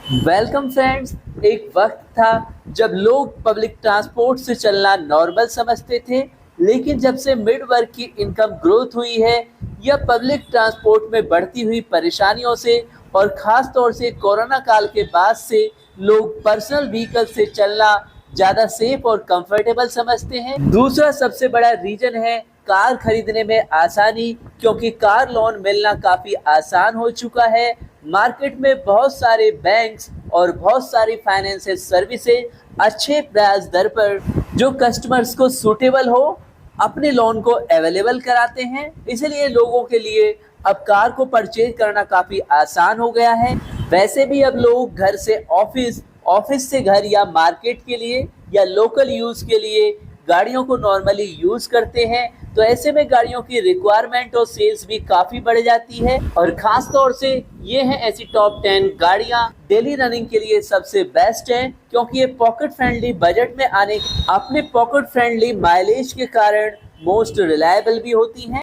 Welcome friends. एक वक्त था जब लोग पब्लिक ट्रांसपोर्ट से चलना नॉर्मल समझते थे, लेकिन जब से मिड वर्ग की इनकम ग्रोथ हुई है या पब्लिक ट्रांसपोर्ट में बढ़ती हुई परेशानियों से और ख़ास तौर से कोरोना काल के बाद से लोग पर्सनल व्हीकल से चलना ज़्यादा सेफ और कंफर्टेबल समझते हैं। दूसरा सबसे बड़ा रीज़न है कार खरीदने में आसानी, क्योंकि कार लोन मिलना काफ़ी आसान हो चुका है। मार्केट में बहुत सारे बैंक्स और बहुत सारी फाइनेंशियल सर्विसेज अच्छे ब्याज दर पर जो कस्टमर्स को सूटेबल हो अपने लोन को अवेलेबल कराते हैं। इसलिए लोगों के लिए अब कार को परचेज करना काफ़ी आसान हो गया है। वैसे भी अब लोग घर से ऑफिस, ऑफिस से घर या मार्केट के लिए या लोकल यूज़ के लिए गाड़ियों को नॉर्मली यूज़ करते हैं, तो ऐसे में गाड़ियों की रिक्वायरमेंट और सेल्स भी काफ़ी बढ़ जाती है। और ख़ास तौर से ये हैं ऐसी टॉप 10 गाड़ियाँ डेली रनिंग के लिए सबसे बेस्ट हैं, क्योंकि ये पॉकेट फ्रेंडली बजट में आने अपने पॉकेट फ्रेंडली माइलेज के कारण मोस्ट रिलायबल भी होती हैं।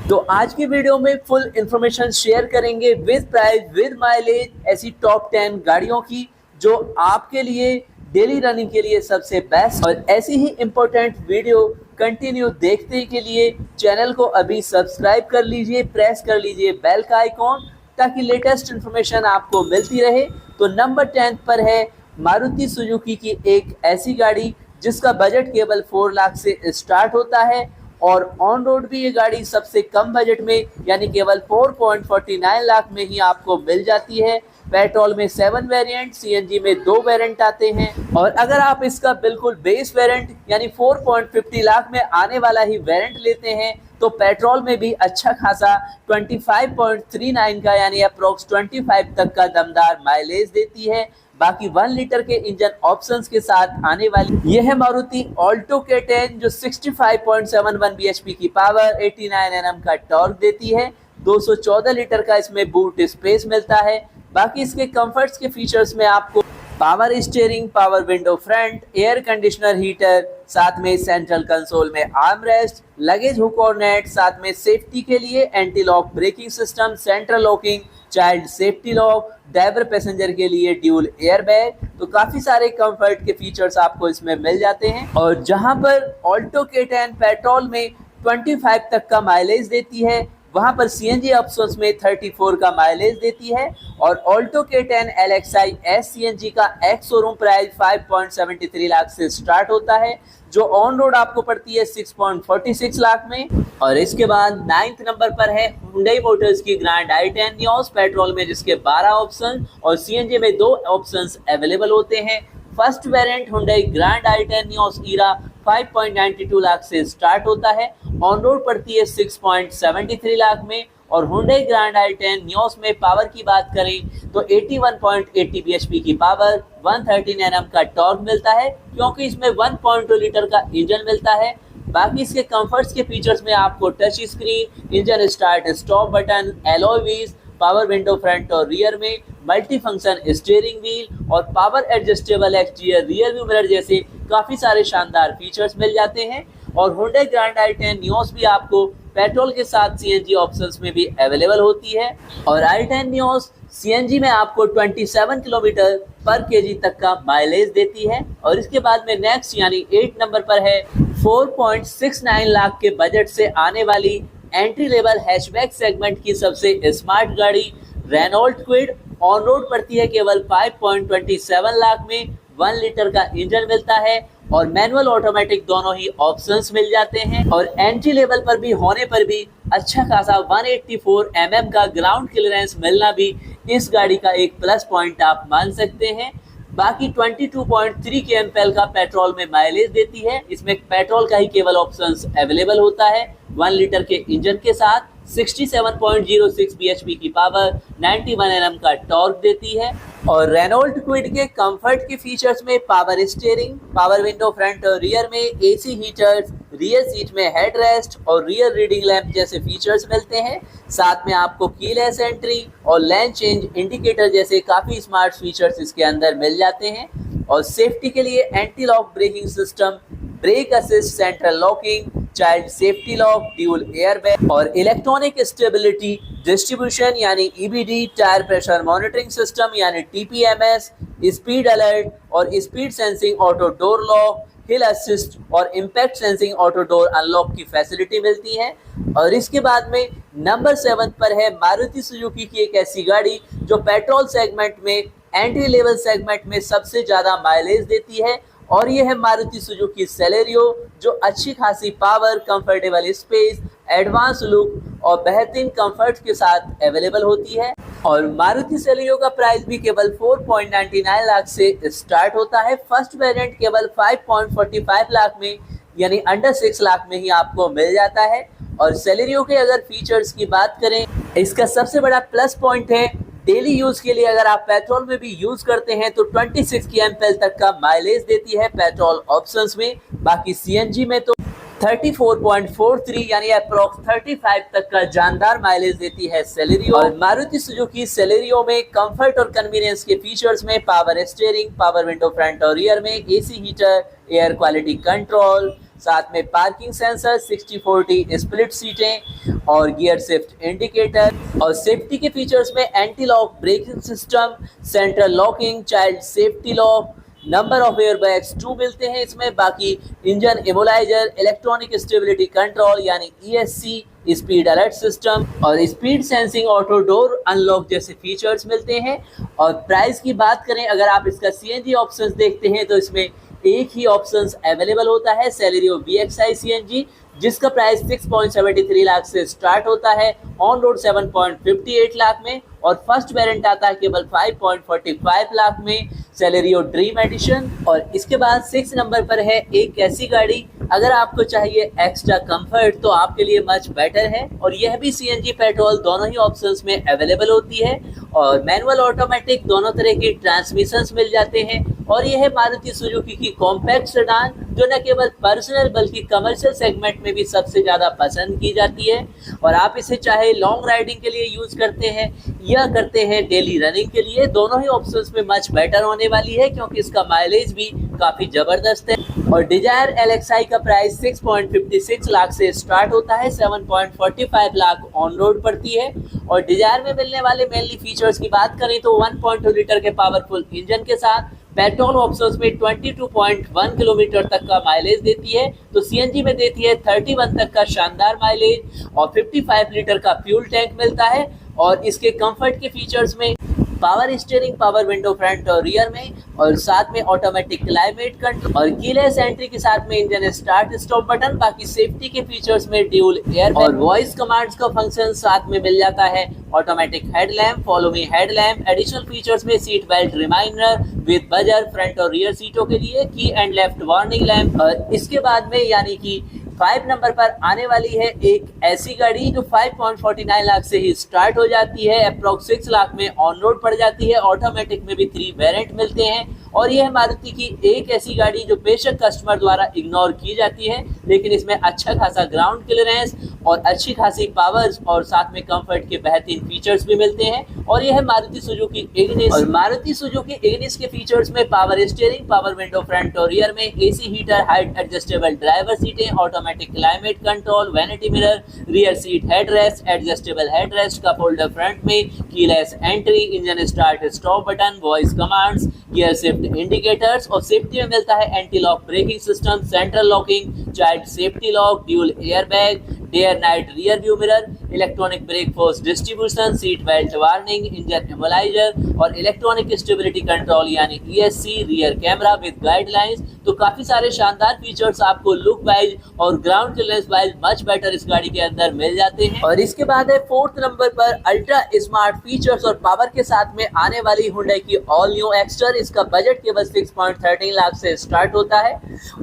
तो आज की वीडियो में फुल इंफॉर्मेशन शेयर करेंगे विद प्राइस विद माइलेज ऐसी टॉप 10 गाड़ियों की जो आपके लिए डेली रनिंग के लिए सबसे बेस्ट। और ऐसी ही इम्पोर्टेंट वीडियो कंटिन्यू देखने के लिए चैनल को अभी सब्सक्राइब कर लीजिए, प्रेस कर लीजिए बेल का आइकॉन, ताकि लेटेस्ट इन्फॉर्मेशन आपको मिलती रहे। तो नंबर 10 पर है मारुति सुजुकी की एक ऐसी गाड़ी जिसका बजट केवल 4 लाख से स्टार्ट होता है और ऑन रोड भी ये गाड़ी सबसे कम बजट में यानी केवल 4.49 लाख में ही आपको मिल जाती है। पेट्रोल में 7 वेरिएंट, सीएनजी में 2 वेरिएंट आते हैं। और अगर आप इसका बिल्कुल बेस वेरिएंट यानी 4.50 लाख में आने वाला ही वेरिएंट लेते हैं तो पेट्रोल में भी अच्छा खासा 25.39 का यानी अप्रोक्स 25 तक का दमदार माइलेज देती है। बाकी 1 लीटर के इंजन ऑप्शंस के साथ आने वाली यह है मारुति ऑल्टो K10 जो 65.71 bhp की पावर, 89 Nm का टॉर्क देती है। 214 लीटर का इसमें बूट स्पेस मिलता है। बाकी इसके कंफर्ट्स के फीचर्स में आपको power steering, power window front, air conditioner heater, साथ में सेंट्रल कंसोल में आर्म रेस्ट, लगेज हुक और नेट, साथ में सेफ्टी के लिए anti lock braking system, central locking, child safety lock, driver passenger के लिए ड्यूल एयर बैग। तो काफ़ी सारे कंफर्ट के फीचर्स आपको इसमें मिल जाते हैं। और जहां पर ऑल्टो K10 पेट्रोल में 25 तक का माइलेज देती है, वहां पर सीएनजी ऑप्शंस में 34 का माइलेज देती है। और Alto K10 LXI S CNG का एक्स शोरूम प्राइस 5.73 लाख से स्टार्ट होता है, जो ऑन रोड आपको पड़ती है 6.46 लाख में। और इसके बाद 9th नंबर पर है हुंडई मोटर्स की ग्रैंड i10 नियोस, पेट्रोल में जिसके 12 ऑप्शन और सीएनजी में 2 ऑप्शंस अवेलेबल होते हैं। First variant Hyundai Grand i10 Nios Era 5.92 lakh से स्टार्ट होता है, ऑन रोड पड़ती है 6.73 लाख में। और हुंडई ग्रैंड i10 नियोस में पावर की बात करें तो 81.80 bhp की पावर, 113 Nm का टॉर्क मिलता है, क्योंकि इसमें 1.2 लीटर का इंजन मिलता है। बाकी इसके कंफर्ट्स के फीचर्स में आपको touch screen, engine start stop button, alloy wheels, power window front और रियर में, मल्टी फंक्शन स्टीयरिंग व्हील और power adjustable exterior rear view mirror जैसे काफ़ी सारे शानदार फीचर्स मिल जाते हैं। और हुंडई ग्रैंड i10 नियोस भी आपको पेट्रोल के साथ सीएनजी ऑप्शंस में भी अवेलेबल होती है। और i10 नियोस सीएनजी में आपको 27 किलोमीटर पर केजी तक का माइलेज देती है। और इसके बाद में नेक्स्ट यानी 8 नंबर पर है 4.69 लाख के बजट से आने वाली एंट्री लेवल हैचबैक सेगमेंट की सबसे स्मार्ट गाड़ी रेनॉल्ट क्विड, ऑन रोड पड़ती है केवल 5.27 लाख में। 1 लीटर का इंजन मिलता है और मैनुअल ऑटोमेटिक दोनों ही ऑप्शंस मिल जाते हैं। और एंट्री लेवल पर भी होने पर भी अच्छा खासा 184 mm का ग्राउंड क्लियरेंस मिलना भी इस गाड़ी का एक प्लस पॉइंट आप मान सकते हैं। बाकी 22.3 kmpl का पेट्रोल में माइलेज देती है। इसमें पेट्रोल का ही केवल ऑप्शंस अवेलेबल होता है। 1 लीटर के इंजन के साथ 67.06 bhp की पावर, 91 Nm का टॉर्क देती है। और रेनॉल्ट क्विड के कंफर्ट के फीचर्स में power steering, power window front और रियर में, एसी हीटर्स, रियर सीट में हेड रेस्ट और रियर रीडिंग लैंप जैसे फीचर्स मिलते हैं। साथ में आपको कीलेस एंट्री और लेन चेंज इंडिकेटर जैसे काफ़ी स्मार्ट फीचर्स इसके अंदर मिल जाते हैं। और सेफ्टी के लिए anti lock braking system, brake assist, central locking, child safety lock, dual airbag और इलेक्ट्रॉनिक स्टेबिलिटी डिस्ट्रीब्यूशन यानी EBD, tyre pressure monitoring system यानी टीपीएमएस, स्पीड अलर्ट और speed sensing auto door lock, hill assist और impact sensing auto door unlock की facility मिलती है। और इसके बाद में नंबर 7 पर है मारुति सुजुकी की एक ऐसी गाड़ी जो पेट्रोल सेगमेंट में एंट्री लेवल सेगमेंट में सबसे ज़्यादा माइलेज देती है, और ये है मारुति सुजुकी सेलेरियो, जो अच्छी खासी power, comfortable space, advance look और बेहतरीन कंफर्ट के साथ अवेलेबल होती है। और मारुति सेलेरियो का प्राइस भी केवल 4.99 लाख से स्टार्ट होता है। फर्स्ट वेरिएंट केवल 5.45 लाख में यानी अंडर 6 लाख में ही आपको मिल जाता है। और सेलेरियो के अगर फीचर्स की बात करें, इसका सबसे बड़ा प्लस पॉइंट है डेली यूज के लिए अगर आप पेट्रोल में भी यूज करते हैं तो 26 kmph तक का माइलेज देती है पेट्रोल ऑप्शंस में। बाकी सीएनजी में तो 34.43 यानी अप्रॉक्स 35 तक का जानदार माइलेज देती है सेलेरियो। और मारुति सुजुकी सेलेरियो में कंफर्ट और कन्वीनियंस के फीचर्स में power steering, power window front और रियर में, AC heater, air quality control, साथ में पार्किंग सेंसर, 60/40 स्प्लिट सीटें और गियर शिफ्ट इंडिकेटर। और सेफ्टी के फीचर्स में anti lock braking system, central locking, child safety lock, number of airbags 2 मिलते हैं इसमें। बाकी engine immobiliser, electronic stability control यानी ईएससी, स्पीड अलर्ट सिस्टम और speed sensing auto door unlock जैसे फीचर्स मिलते हैं। और प्राइस की बात करें, अगर आप इसका सीएनजी ऑप्शंस देखते हैं तो इसमें एक ही ऑप्शंस अवेलेबल होता है, सेलेरियो VXI सीएनजी, जिसका प्राइस 6.73 लाख से स्टार्ट होता है, ऑन रोड 7.58 लाख में। और फर्स्ट वेरिएंट आता है केवल 5.45 लाख में, सेलेरियो ड्रीम एडिशन। और इसके बाद 6 नंबर पर है एक ऐसी गाड़ी, अगर आपको चाहिए एक्स्ट्रा कंफर्ट तो आपके लिए मच बेटर है। और यह भी सीएनजी पेट्रोल दोनों ही ऑप्शंस में अवेलेबल होती है और मैनुअल ऑटोमेटिक दोनों तरह के ट्रांसमिशंस मिल जाते हैं। और यह है मारुति सुजुकी की कॉम्पैक्ट सेडान, जो न केवल पर्सनल बल्कि कमर्शियल सेगमेंट में भी सबसे ज़्यादा पसंद की जाती है। और आप इसे चाहे लॉन्ग राइडिंग के लिए यूज़ करते हैं या करते हैं डेली रनिंग के लिए, दोनों ही ऑप्शंस में मच बेटर होने वाली है क्योंकि इसका माइलेज भी काफ़ी ज़बरदस्त है। और डिजायर LXI का प्राइस 6.56 लाख से स्टार्ट होता है, 7.45 लाख ऑन रोड पड़ती है। और डिजायर में मिलने वाले मेनली फीचर्स की बात करें तो 1.2 लीटर के पावरफुल इंजन के साथ पेट्रोल ऑप्शंस में 22.1 किलोमीटर तक का माइलेज देती है, तो सीएनजी में देती है 31 तक का शानदार माइलेज और 55 लीटर का फ्यूल टैंक मिलता है। और इसके कंफर्ट के फीचर्स में power steering, power window front और रियर में, और साथ में ऑटोमेटिक क्लाइमेट कंट्रोल और कीलेस एंट्री के साथ में इंजन स्टार्ट स्टॉप बटन। बाकी सेफ्टी के फीचर्स में ड्यूल एयर और वॉइस कमांड्स का फंक्शन साथ में मिल जाता है, automatic headlamp, follow me headlamp. Additional features में seat belt reminder with buzzer, front और रियर सीटों के लिए की एंड लेफ्ट वार्निंग लैम्प। और इसके बाद में यानी कि 5 नंबर पर आने वाली है एक ऐसी गाड़ी जो 5.49 लाख से ही स्टार्ट हो जाती है, अप्रॉक्स 6 लाख में ऑन रोड पड़ जाती है। ऑटोमेटिक में भी 3 वेरिएंट मिलते हैं। और यह है मारुति की एक ऐसी गाड़ी जो बेशक कस्टमर द्वारा इग्नोर की जाती है, लेकिन इसमें अच्छा खासा ग्राउंड क्लियरेंस और अच्छी खासी पावर्स और साथ में कंफर्ट के बेहतरीन फीचर्स भी मिलते हैं। और यह है मारुति सुजुकी इग्निस। और मारुति सुजुकी इग्निस के फीचर्स में power steering, power window front और रियर में, AC heater, height adjustable driver सीटें, automatic climate control, vanity mirror, rear seat headrest, adjustable headrest का फोल्डर फ्रंट में, keyless entry, engine start stop button, voice commands, gear shift indicators. और safety में मिलता है anti lock braking system, central locking, child safety lock, dual airbag, day and night rear view mirror, electronic brake force distribution, seat belt warning, engine इमोलाइजर और electronic stability control यानी ESC, rear camera with guidelines. तो काफी सारे शानदार features आपको look wise और ground clearance wise much better इस गाड़ी के अंदर मिल जाते हैं। और इसके बाद है 4th नंबर पर अल्ट्रा स्मार्ट फीचर्स और पावर के साथ में आने वाली हुंडई की ऑल न्यू एक्स्टर। इसका बजट केवल 6.13 लाख से स्टार्ट होता है।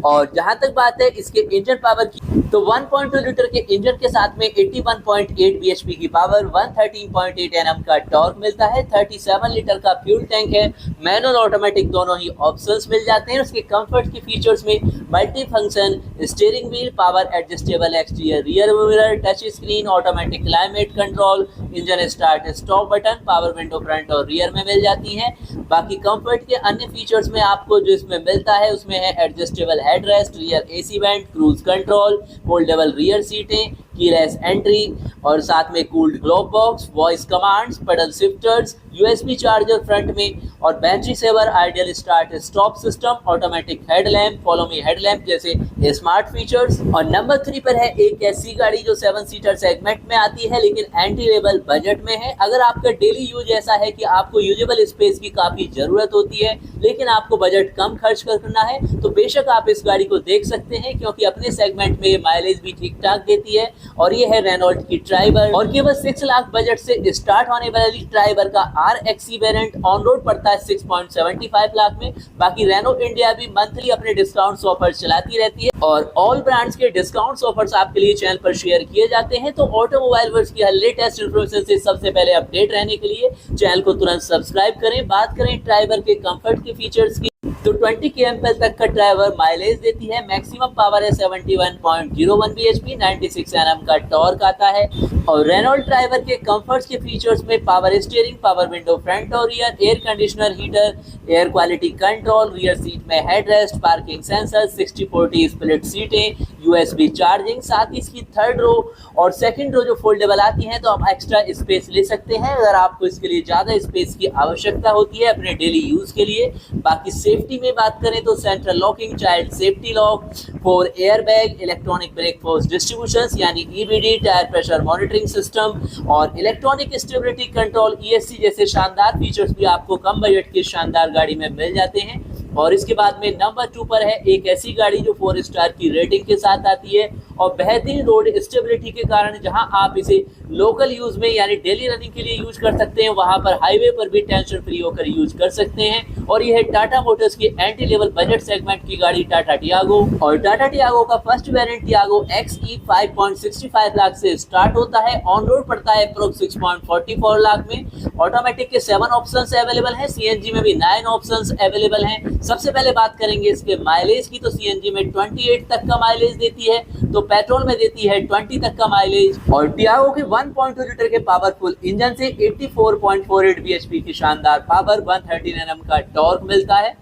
और जहां तक बात है इसके इंजन पावर की, तो 1.2 लीटर के इंजन के साथ में 81.8 bhp की पावर, 113.8 Nm का टॉर्क मिलता है, 37 लीटर का फ्यूल टैंक है, मैनुअल ऑटोमेटिक दोनों ही ऑप्शंस मिल जाते हैं। उसके कंफर्ट के फीचर्स में multi function steering wheel, power adjustable exterior rear mirror, touch screen, automatic climate control, engine start stop button, power window front और रियर में मिल जाती हैं। बाकी कंफर्ट के अन्य फीचर्स में आपको जो इसमें मिलता है उसमें है adjustable headrest, rear AC vent, cruise control, foldable rear सीटें, कीलेस एंट्री और साथ में cooled glove box, voice commands, paddle shifters, USB charger front में और battery saver, idle start stop system, automatic headlamp, follow me headlamp जैसे smart features. और number 3 पर है एक ऐसी गाड़ी जो 7 सीटर सेगमेंट में आती है लेकिन एंट्री लेवल बजट में है। अगर आपका डेली यूज ऐसा है कि आपको यूजेबल स्पेस की काफी जरूरत होती है लेकिन आपको बजट कम खर्च करना है तो बेशक आप इस गाड़ी को देख सकते हैं, क्योंकि अपने सेगमेंट में माइलेज भी ठीक ठाक देती है। और ये है रेनॉल्ट की ट्राइबर और केवल 6 लाख बजट से स्टार्ट होने वाली ट्राइबर का RXE वेरिएंट ऑन रोड पड़ता है 6.75 लाख में। बाकी रेनो इंडिया भी मंथली अपने डिस्काउंट्स ऑफर चलाती रहती है और ऑल ब्रांड्स के डिस्काउंट्स ऑफर्स आपके लिए चैनल पर शेयर किए जाते हैं। तो ऑटोमोबाइल वर्ल्ड की हर लेटेस्ट इन्फॉर्मेशन से सबसे पहले अपडेट रहने के लिए चैनल को तुरंत सब्सक्राइब करें। बात करें ट्राइबर के कंफर्ट के फीचर्स की तो 20 kmph तक का ड्राइवर माइलेज देती है। मैक्सिमम पावर है 71.01 bhp, 96 Nm का टॉर्क आता है। और रेनॉल्ट ड्राइवर के कंफर्ट्स के फीचर्स में power steering, power window front और rear, air conditioner, heater, air quality control, rear seat में हेडरेस्ट, पार्किंग सेंसर, 60/40 स्प्लिट सीटें, यूएसबी चार्जिंग, साथ ही इसकी थर्ड रो और सेकंड रो जो फोल्डेबल आती हैं तो आप एक्स्ट्रा स्पेस ले सकते हैं अगर आपको इसके लिए ज़्यादा स्पेस की आवश्यकता होती है अपने डेली यूज़ के लिए। बाकी सेफ्टी में बात करें तो central locking, child safety lock, 4 airbag, electronic brake force distribution यानी EBD, tyre pressure monitoring system और इलेक्ट्रॉनिक स्टेबिलिटी कंट्रोल ESC जैसे शानदार फीचर्स भी आपको कम बजट की शानदार गाड़ी में मिल जाते हैं। और इसके बाद में नंबर 2 पर है एक ऐसी गाड़ी जो 4 स्टार की रेटिंग के साथ आती है और बेहतरीन रोड स्टेबिलिटी के कारण जहां आप इसे लोकल यूज में यानी डेली रनिंग के लिए यूज कर सकते हैं वहां पर हाईवे पर भी टेंशन फ्री होकर यूज कर सकते हैं। और यह है टाटा मोटर्स की एंट्री लेवल बजट सेगमेंट की गाड़ी टाटा टियागो। और टाटा टियागो का first variant Tiago XE 5.65 lakh से स्टार्ट होता है, ऑन रोड पड़ता है अप्रोक्स 6.44 लाख में। ऑटोमेटिक के 7 ऑप्शंस अवेलेबल हैं, CNG में भी 9 ऑप्शंस अवेलेबल हैं। सबसे पहले बात करेंगे इसके माइलेज की तो CNG में 28 तक का माइलेज देती है तो पेट्रोल में देती है 20 तक का माइलेज। और टियागो के 1.2 लीटर के पावरफुल इंजन से 84.48 bhp की शानदार पावर, 113 Nm का टॉर्क मिलता है।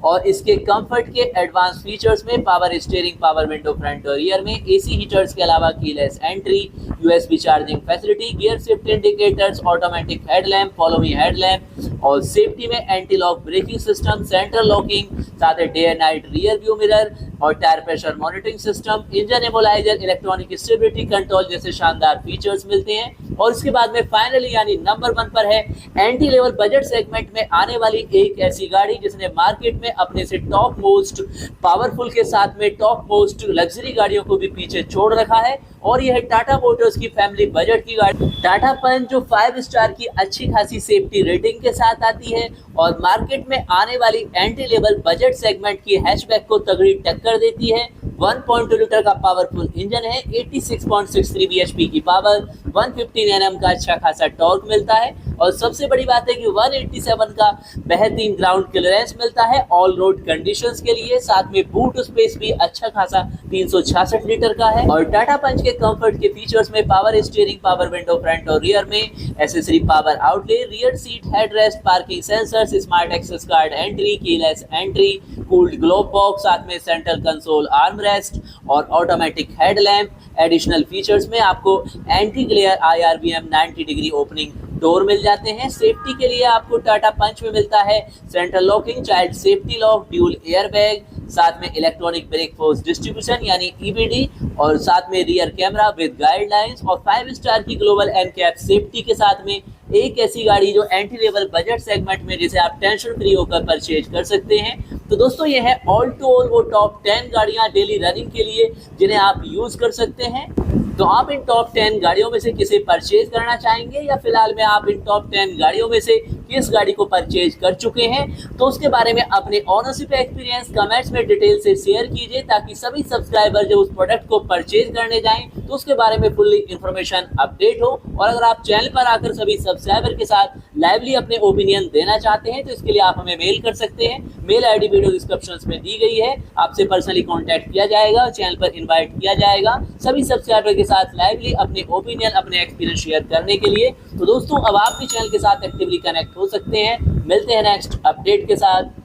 और इसके कंफर्ट के एडवांस फीचर्स में power steering, power window front और रियर में, AC हीटर्स के अलावा keyless entry, USB charging facility, gear shift indicators, automatic headlamp, follow me headlamp और सेफ्टी में anti lock braking system, central locking, साथ ही day and night rear view mirror और tyre pressure monitoring system, engine immobiliser, electronic stability control जैसे शानदार features मिलते हैं। और इसके बाद में फाइनली यानी नंबर 1 पर है एंट्री लेवल बजट सेगमेंट में आने वाली एक ऐसी गाड़ी जिसने मार्केट में अपने से टॉप मोस्ट पावरफुल के साथ में टॉप मोस्ट लग्जरी गाड़ियों को भी पीछे छोड़ रखा है और यह है टाटा मोटर्स की फैमिली बजट की गाड़ी टाटा पंच जो 5 स्टार की अच्छी खासी सेफ्टी रेटिंग के साथ आती है और मार्केट में आने वाली एंट्री लेवल बजट सेगमेंट की हैचबैक को तगड़ी टक्कर देती है। 1.2 लीटर का पावरफुल इंजन है, 86.63 bhp की पावर, 115 Nm का अच्छा खासा टॉर्क मिलता है और सबसे बड़ी बात है कि 187 का बेहतरीन ग्राउंड क्लियरेंस मिलता है ऑल रोड कंडीशंस के लिए। साथ में बूट स्पेस भी अच्छा खासा 366 लीटर का है। और टाटा पंच के कंफर्ट के फीचर्स में power steering, power window front और रियर में, accessory power outlet, rear seat headrest, parking sensors, smart access card entry, keyless entry, cooled glove box, साथ में सेंट्रल कंसोल आर्म रेस्ट और ऑटोमेटिक हेडलैम्प। एडिशनल फीचर्स में आपको anti glare IRBM 90 degree opening door मिल जाते हैं। Safety के लिए आपको टाटा पंच में मिलता है central locking, child safety lock, dual airbag, साथ में इलेक्ट्रॉनिक ब्रेक फोर्स डिस्ट्रीब्यूशन यानी EBD और साथ में रियर कैमरा विद गाइडलाइंस और 5 स्टार की ग्लोबल NCAP सेफ्टी के साथ में एक ऐसी गाड़ी जो एंट्री लेवल बजट सेगमेंट में जिसे आप टेंशन फ्री होकर परचेज कर सकते हैं। तो दोस्तों ये है ऑल टू ऑल वो टॉप 10 गाड़ियां डेली रनिंग के लिए जिन्हें आप यूज कर सकते हैं। तो आप इन टॉप 10 गाड़ियों में से किसे परचेज करना चाहेंगे या फिलहाल में आप इन टॉप 10 गाड़ियों में से किस गाड़ी को परचेज कर चुके हैं तो उसके बारे में अपने ऑनरशिप एक्सपीरियंस कमेंट्स में डिटेल से शेयर कीजिए ताकि सभी सब्सक्राइबर जो उस प्रोडक्ट को परचेज करने जाएं तो उसके बारे में फुल्ली इंफॉर्मेशन अपडेट हो। और अगर आप चैनल पर आकर सभी सब्सक्राइबर के साथ लाइवली अपने ओपिनियन देना चाहते हैं तो इसके लिए आप हमें मेल कर सकते हैं। मेल ID वीडियो डिस्क्रिप्शन में दी गई है, आपसे पर्सनली कॉन्टैक्ट किया जाएगा, चैनल पर इन्वाइट किया जाएगा सभी सब्सक्राइबर के साथ लाइवली अपने ओपिनियन, अपने एक्सपीरियंस शेयर करने के लिए। तो दोस्तों अब आप भी चैनल के साथ एक्टिवली कनेक्ट हो सकते हैं। मिलते हैं नेक्स्ट अपडेट के साथ।